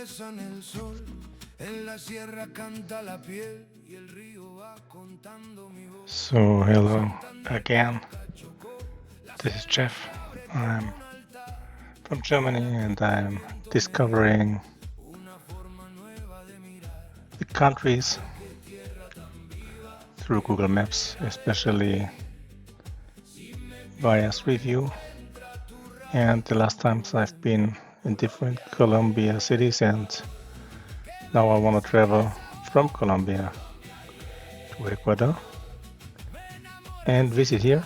besan el sol, en la sierra canta la piel y el río va contando mi voz. So, hello again. This is Jeff. I'm from Germany and I'm discovering the countries through Google Maps, especially via Street View. And the last times I've been in different Colombia cities, and now I want to travel from Colombia to Ecuador and visit here.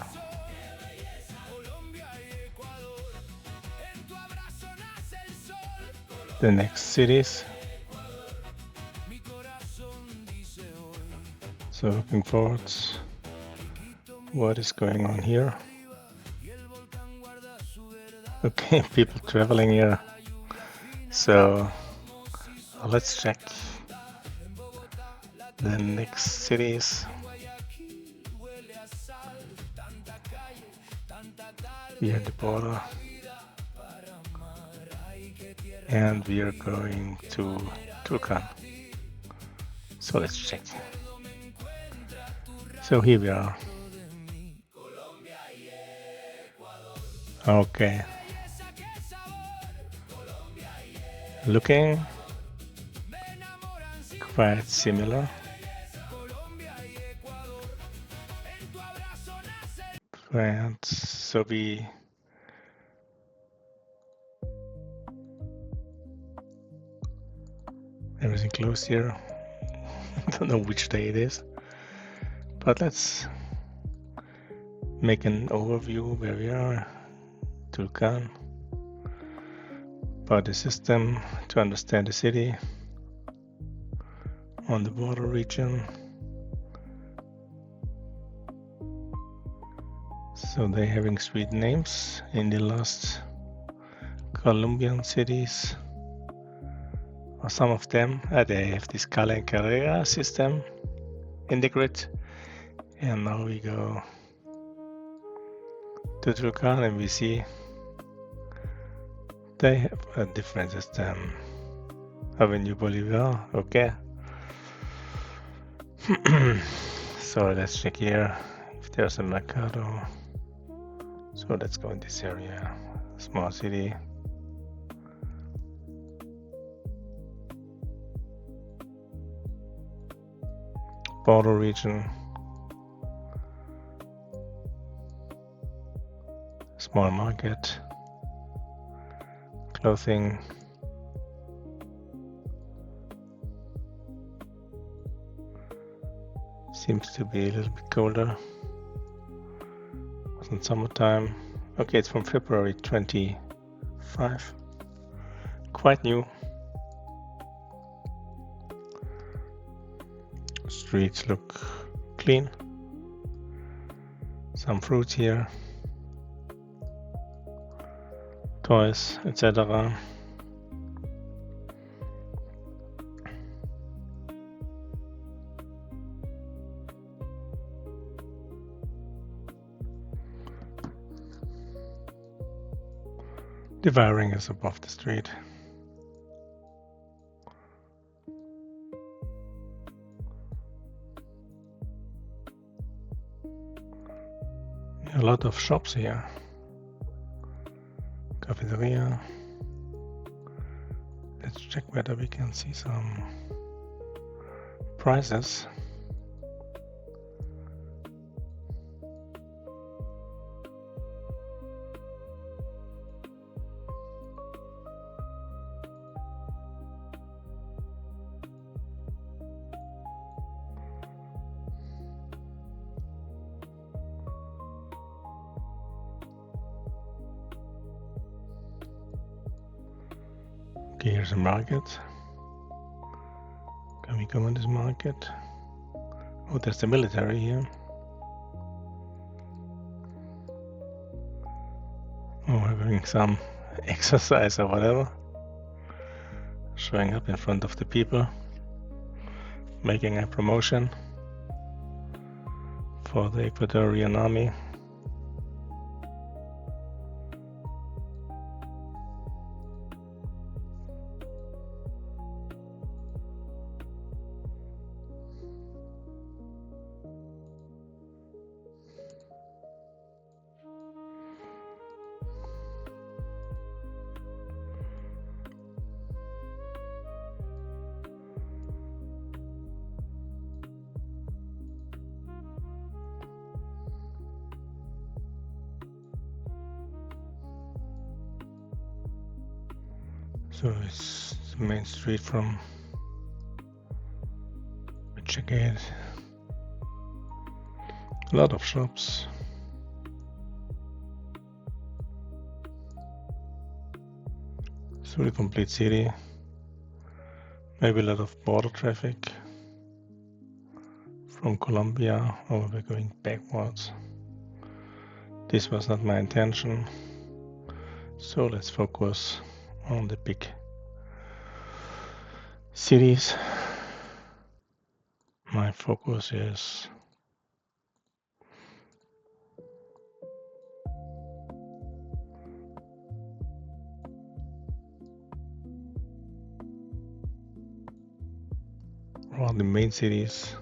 The next cities. So looking forward what is going on here. Okay, people traveling here. So let's check the next cities. We are at the border. And we are going to Tulcan. So let's check. So here we are. Okay. Looking quite similar. And so we everything closed here. I don't know which day it is, but let's make an overview where we are. Tulcan. About the system to understand the city on the border region. So they're having street names in the last Colombian cities. Or some of them, they have this Cala and Carrera system in the grid. And now we go to Tulcan and we see they have a different system. Avenue Bolivar, okay. So let's check here if there's a Mercado. So let's go in this area, small city. Border region. Small market. Clothing. Seems to be a little bit colder. Wasn't summertime. Okay, it's from February 25. Quite new. Streets look clean. Some fruits here. Toys, etc. The wiring is above the street. A lot of shops here. Cafeteria. Let's check whether we can see some prices. Okay, here's a market. Can we go in this market? Oh, there's the military here. Oh, having some exercise or whatever. Showing up in front of the people. Making a promotion for the Ecuadorian army. So it's the main street from which I get a lot of shops. Through the complete city. Maybe a lot of border traffic from Colombia, or we're going backwards. This was not my intention. So let's focus on the big cities. My focus is around the main cities.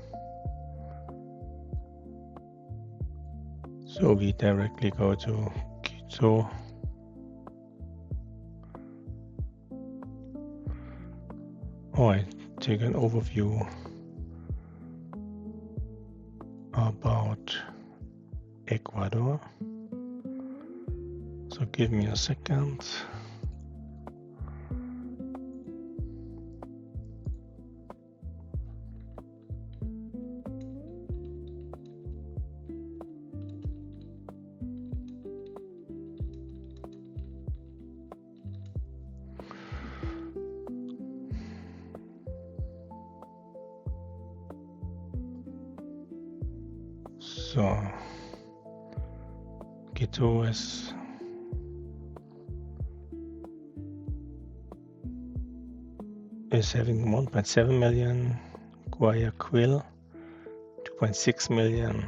So we directly go to Quito. I take an overview about Ecuador. So give me a second. So Quito is having 1.7 million, Guayaquil 2.6 million,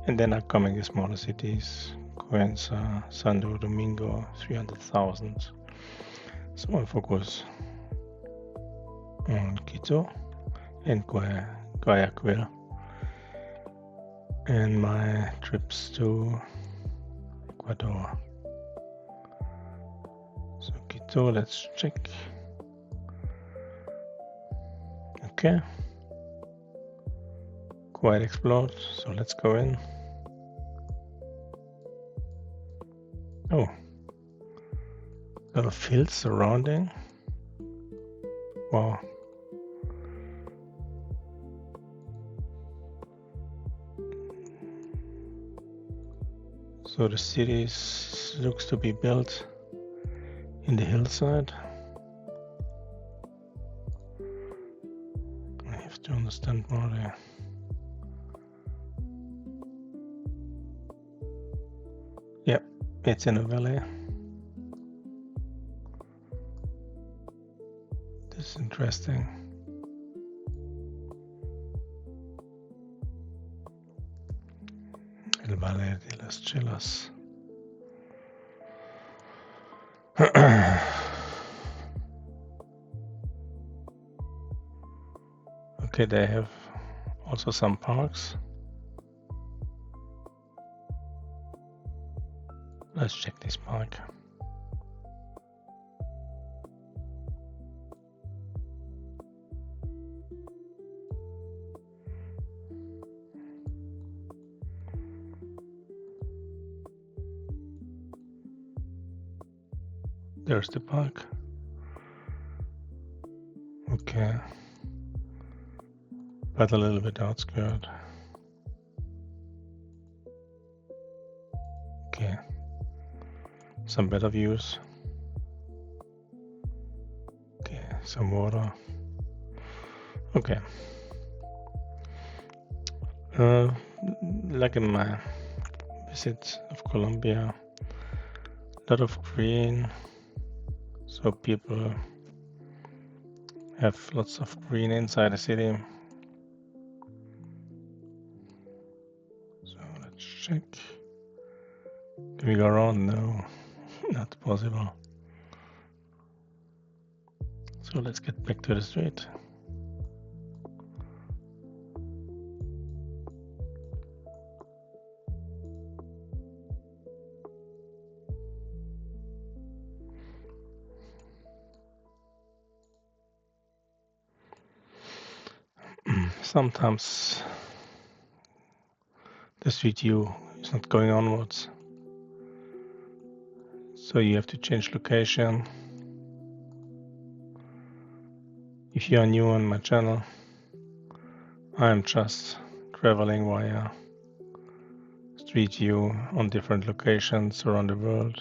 and then are coming the smaller cities, Cuenca, Santo Domingo, 300,000. So I focus on Quito and Guayaquil and my trips to Ecuador. So Quito, let's check. Okay, quite explored, so let's go in. Oh, a lot of hills surrounding. Wow. So the city looks to be built in the hillside. I have to understand more there. Yep, it's in a valley. This is interesting. El Valle de las Chelas. Okay, they have also some parks. Let's check this park. There's the park. Okay. But a little bit outskirt. Okay. Some better views. Okay, some water. Okay. Like in my visit of Colombia, a lot of green. So people have lots of green inside the city. So let's check. Can we go around? No, not possible. So let's get back to the street. Sometimes the street view is not going onwards, so you have to change location. If you are new on my channel, I am just traveling via street view on different locations around the world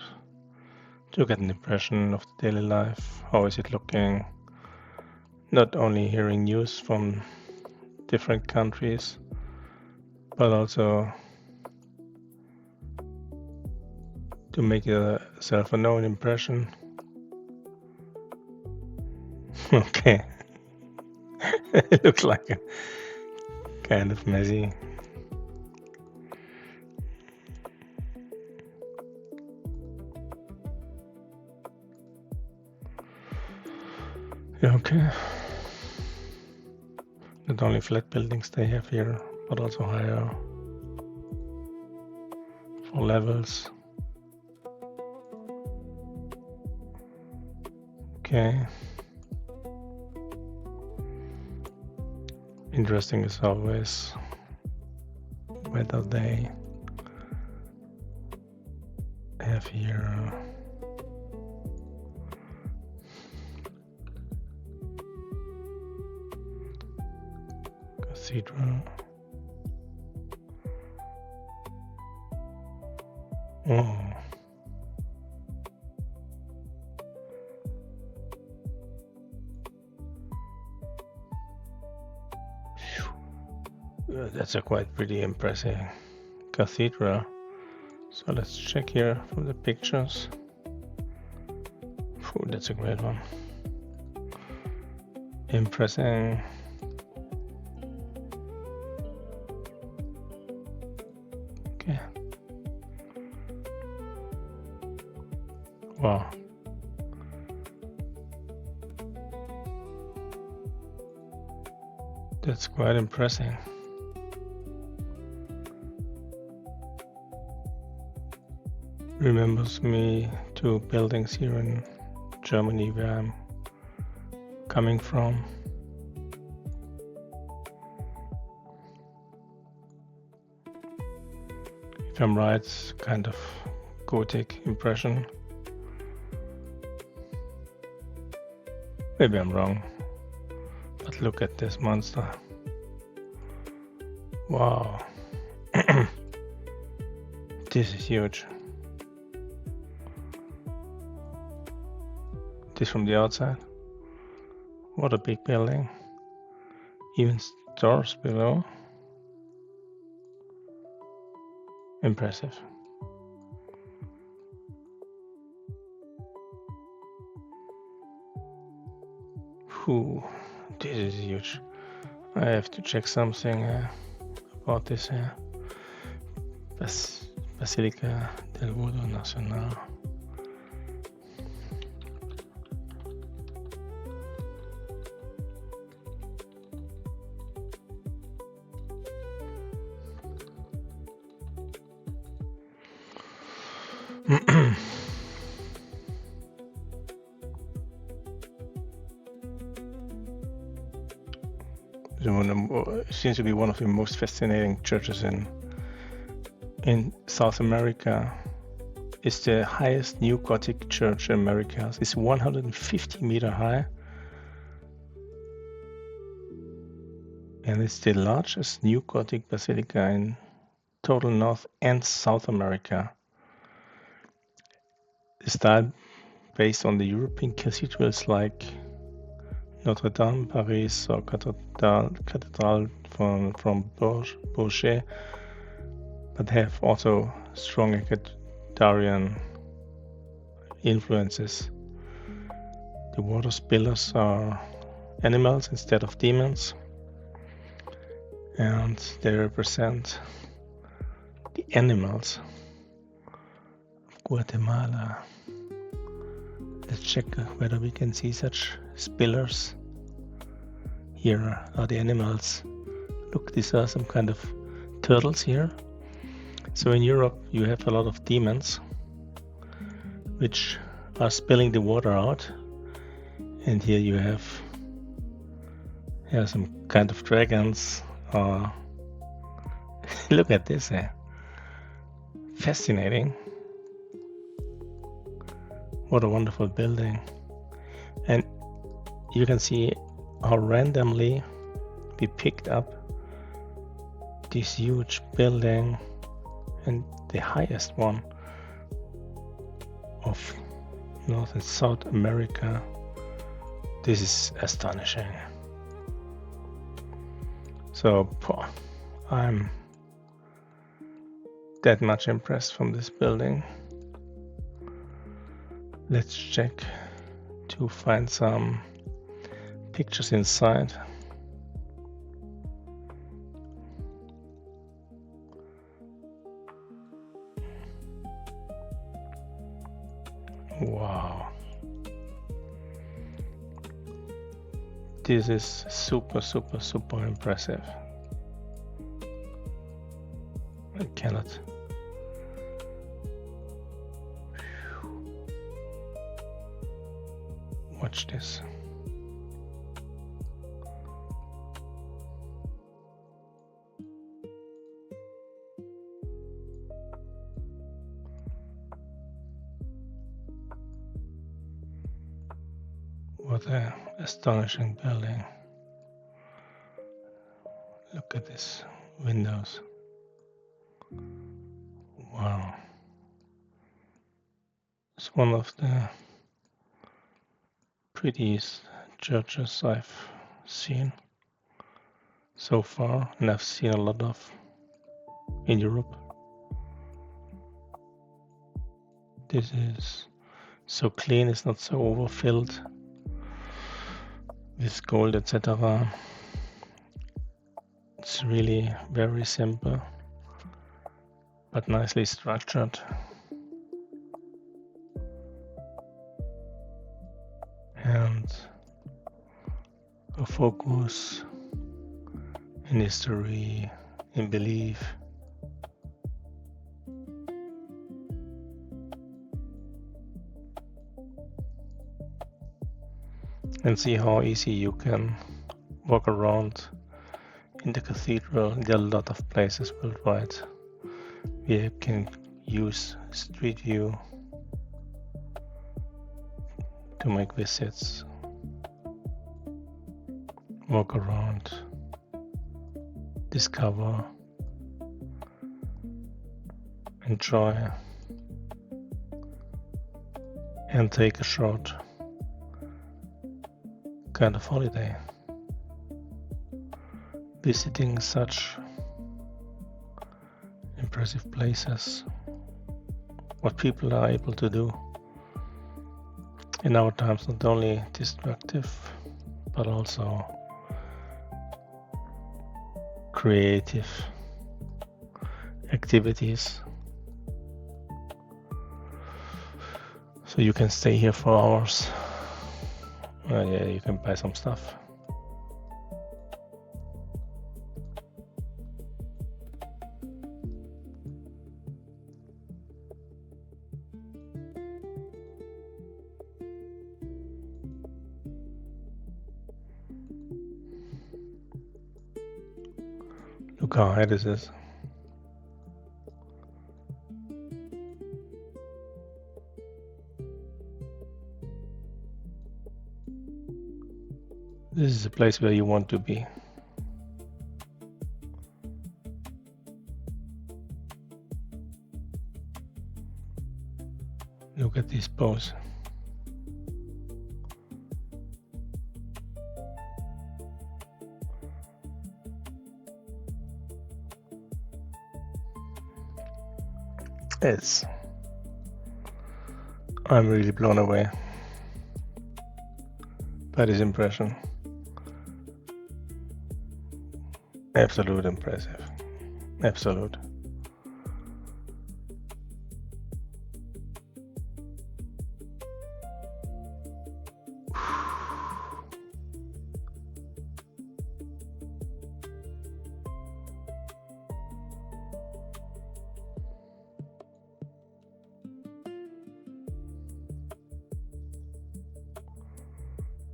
to get an impression of the daily life. How is it looking? Not only hearing news from different countries, but also to make yourself a known impression. Okay. It looks like a kind of messy. Yeah, okay. Not only flat buildings they have here, but also higher 4 levels. Okay. Interesting as always whether they have here cathedral. Oh. That's a quite pretty impressive cathedral. So let's check here from the pictures. Phew, that's a great one. Impressive. Okay. Wow. That's quite impressive. Remembers me to buildings here in Germany where I'm coming from. If I'm right, it's kind of Gothic impression. Maybe I'm wrong, but look at this monster. Wow. This is huge. This from the outside. What a big building. Even stores below. Impressive. Whew, this is huge. I have to check something about this Basílica del Voto Nacional. Seems to be one of the most fascinating churches in South America. It's the highest neo-Gothic church in America. It's 150 meter high, and it's the largest neo-Gothic basilica in total North and South America. The style based on the European cathedrals like Notre-Dame, Paris, or Cathedral from Bourges, but have also strong Ecuadorian influences. The water pillars are animals instead of demons, and they represent the animals of Guatemala. Let's check whether we can see such pillars. Here are the animals. Look, these are some kind of turtles here. So in Europe you have a lot of demons which are spilling the water out, and here you have some kind of dragons. Look at this, fascinating. What a wonderful building. And you can see how randomly we picked up this huge building and the highest one of North and South America. This is astonishing. So I'm that much impressed from this building. Let's check to find some pictures inside. Wow. This is super impressive. I cannot. Watch this. What an astonishing building. Look at these windows. Wow. It's one of the prettiest churches I've seen so far, and I've seen a lot of in Europe. This is so clean, it's not so overfilled with gold, etc. It's really very simple but nicely structured. And a focus in history, in belief. And see how easy you can walk around in the cathedral. There are a lot of places worldwide where you can use street view to make visits, walk around, discover, enjoy, and take a short kind of holiday. Visiting such impressive places, what people are able to do in our times, not only destructive but also creative activities. So you can stay here for hours. Yeah, you can buy some stuff. Look how high this is. This is a place where you want to be. Look at this pose. Yes. I'm really blown away by this impression. Absolute impressive. Absolute.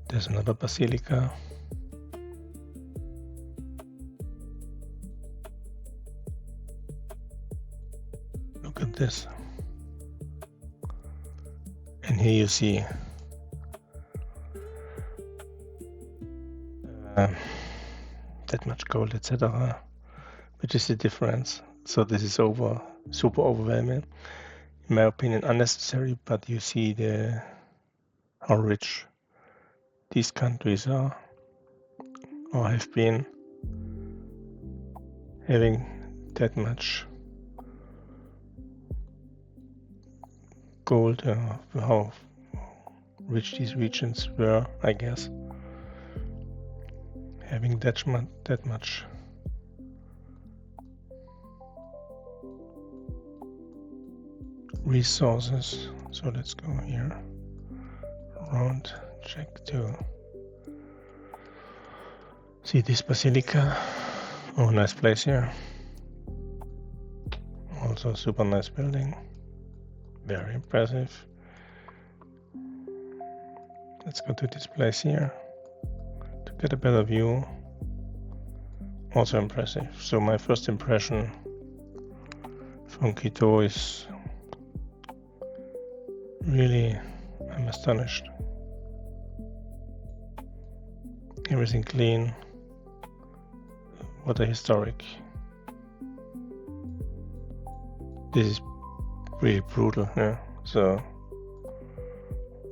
There's another basilica. Look at this. And here you see that much gold, etc. Which is the difference. So this is super overwhelming. In my opinion, unnecessary, but you see how rich these countries are or have been, having that much gold, how rich these regions were, I guess, having that much resources. So let's go here around, check to see this basilica. Oh, nice place here. Also super nice building, very impressive. Let's go to this place here to get a better view. Also impressive. So my first impression from Quito is really, I'm astonished. Everything clean. What a historic. This is really brutal, yeah. So,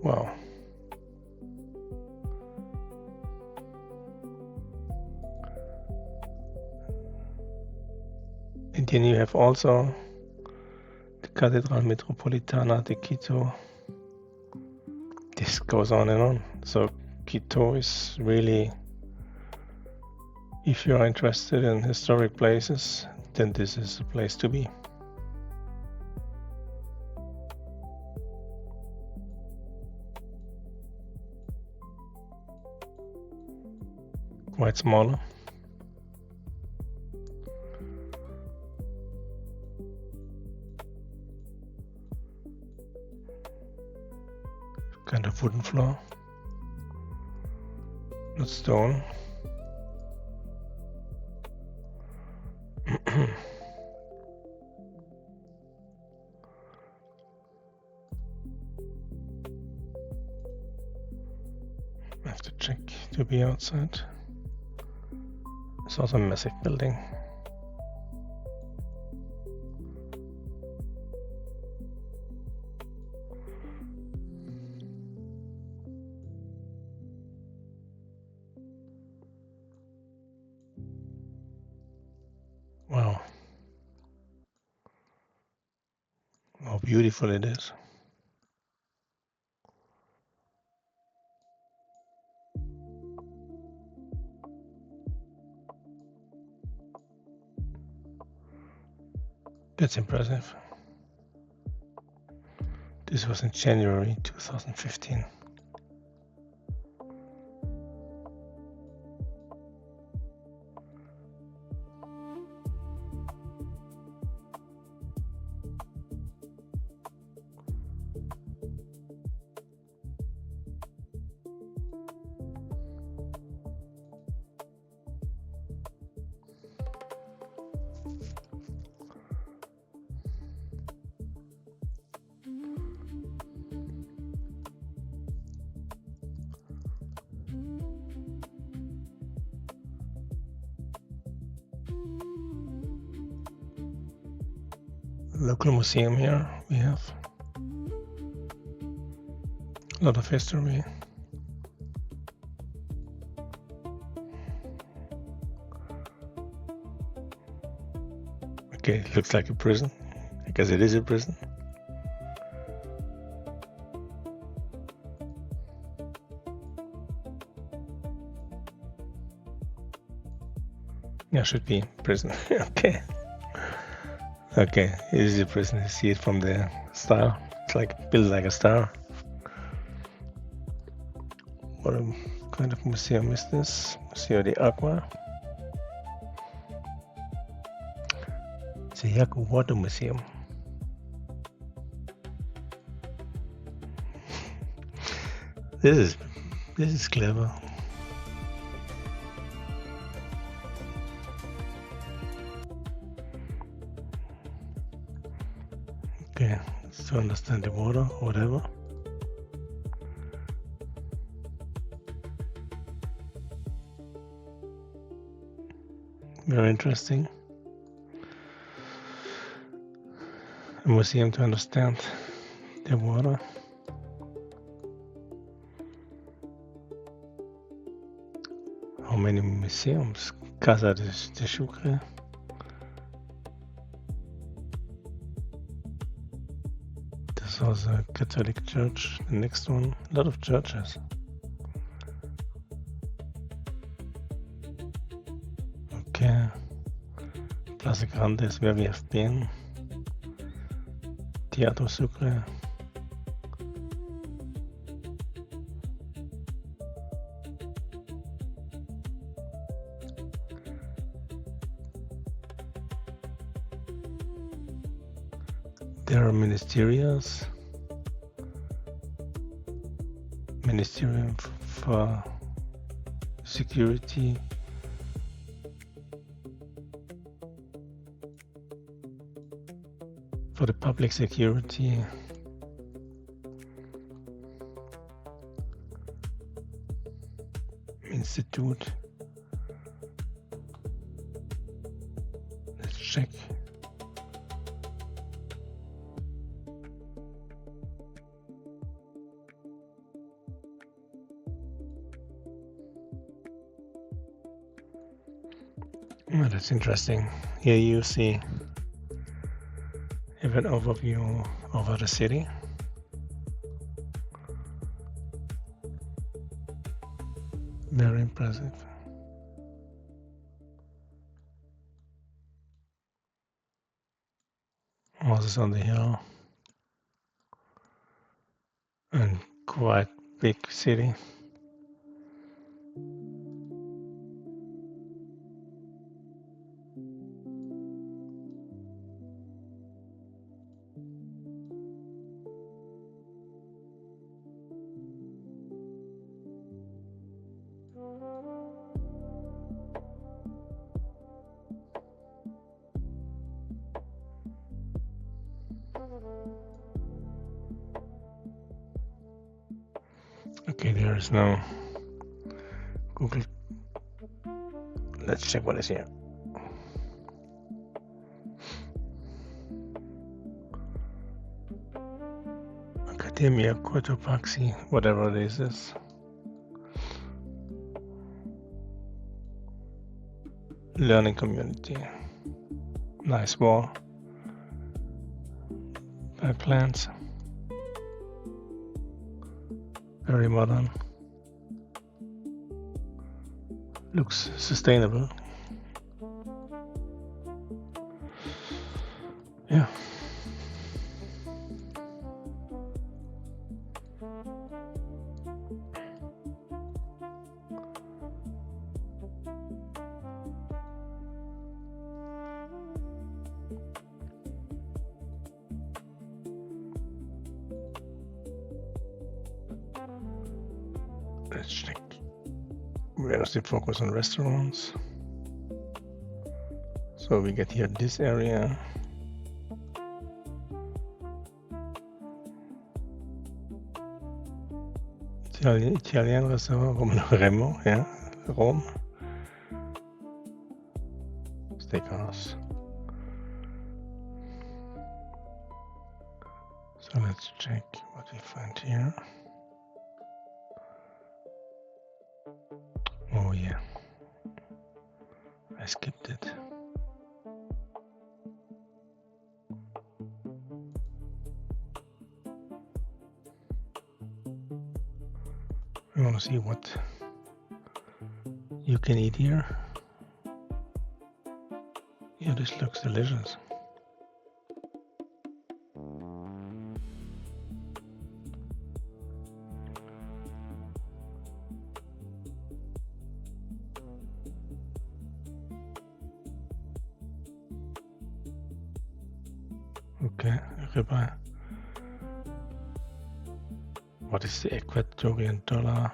wow. And then you have also the Catedral Metropolitana de Quito. This goes on and on. So Quito is really, if you are interested in historic places, then this is a place to be. Quite smaller. Kind of wooden floor, not stone. I have to check to be outside. It's also a massive building. Wow. How beautiful it is. That's impressive. This was in January 2015. Local museum here we have. A lot of history. Okay, it looks like a prison. I guess it is a prison. Yeah, should be prison. Okay. Okay, it is a prison. You see it from the style. It's like built like a star. What kind of museum is this? Museo de Agua. It's a Yaku Water Museum. This is clever. Okay, to understand the water, whatever. Very interesting. A museum to understand the water. How many museums? Casa de Sucre. This was a Catholic church. The next one, a lot of churches. Okay. Plaza Grande is where we have been. Teatro Sucre. There are ministeriums for security. For the public security. Institute. Let's check. Oh, that's interesting. Here you see an overview over the city. Very impressive. Houses on the hill. And quite big city. Okay, there is no Google. Let's check what is here. Academia Cotopaxi, whatever this is. Learning community. Nice wall. By plants. Very modern. Looks sustainable. Yeah. Let's check. Where does it focus on restaurants? So we get here this area. Italian restaurant, Remo, yeah, Rome. Steakhouse. So let's check what we find here. Oh yeah, I skipped it. We want to see what you can eat here. Yeah, this looks delicious. Okay, ribeye. What is the Ecuadorian dollar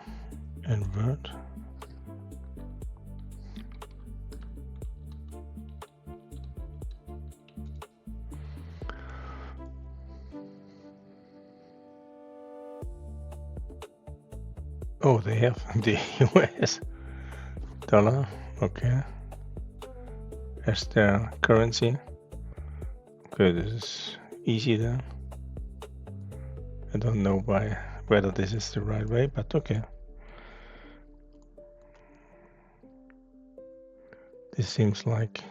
in word? Oh, they have the US dollar. Okay. as their currency. Okay, this is easy then. I don't know whether this is the right way, but okay. This seems like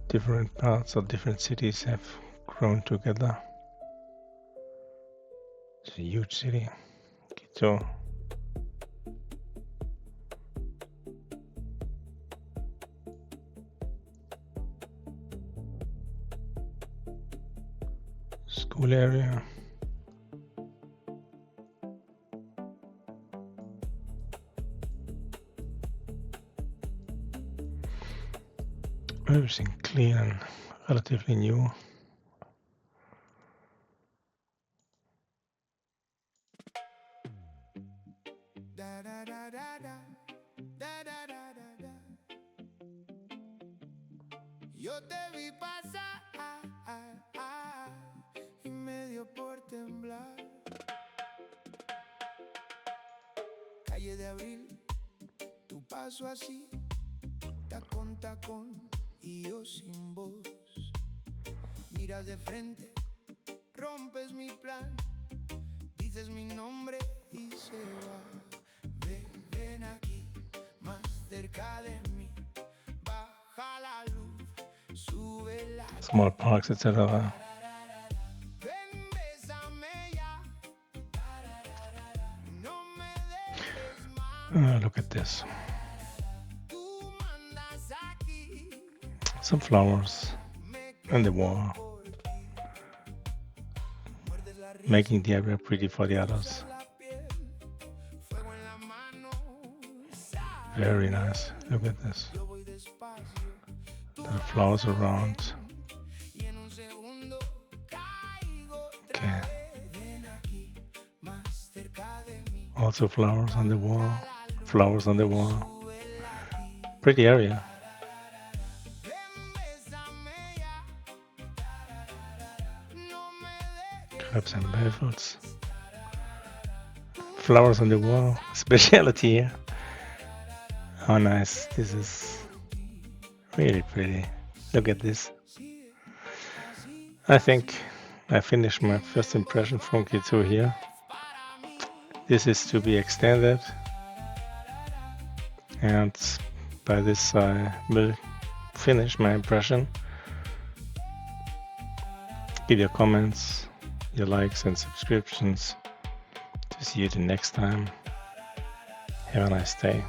different parts or different cities have grown together. It's a huge city, Quito. School area. Everything clean and relatively new. Yo te vi pasar y me dio por temblar. Calle de abril, tu paso así, tacón y yo sin voz. Miras de frente, rompes mi plan, dices mi nombre y se va. Ven aquí, más cerca de mí, baja la luz, sube la. Small parks, etc. Ven, bésame ya. No me dejes más. Look at this. Tú mandas aquí. Some flowers on the wall, making the area pretty for the others. Very nice. Look at this. There are flowers around. Okay. Also flowers on the wall. Flowers on the wall. Pretty area. Crabs and baffles. Flowers on the wall. Speciality here. How nice. This is really pretty. Look at this. I think I finished my first impression from Quito here. This is to be extended. And by this I will finish my impression. Give your comments, your likes and subscriptions. To see you the next time. Have a nice day.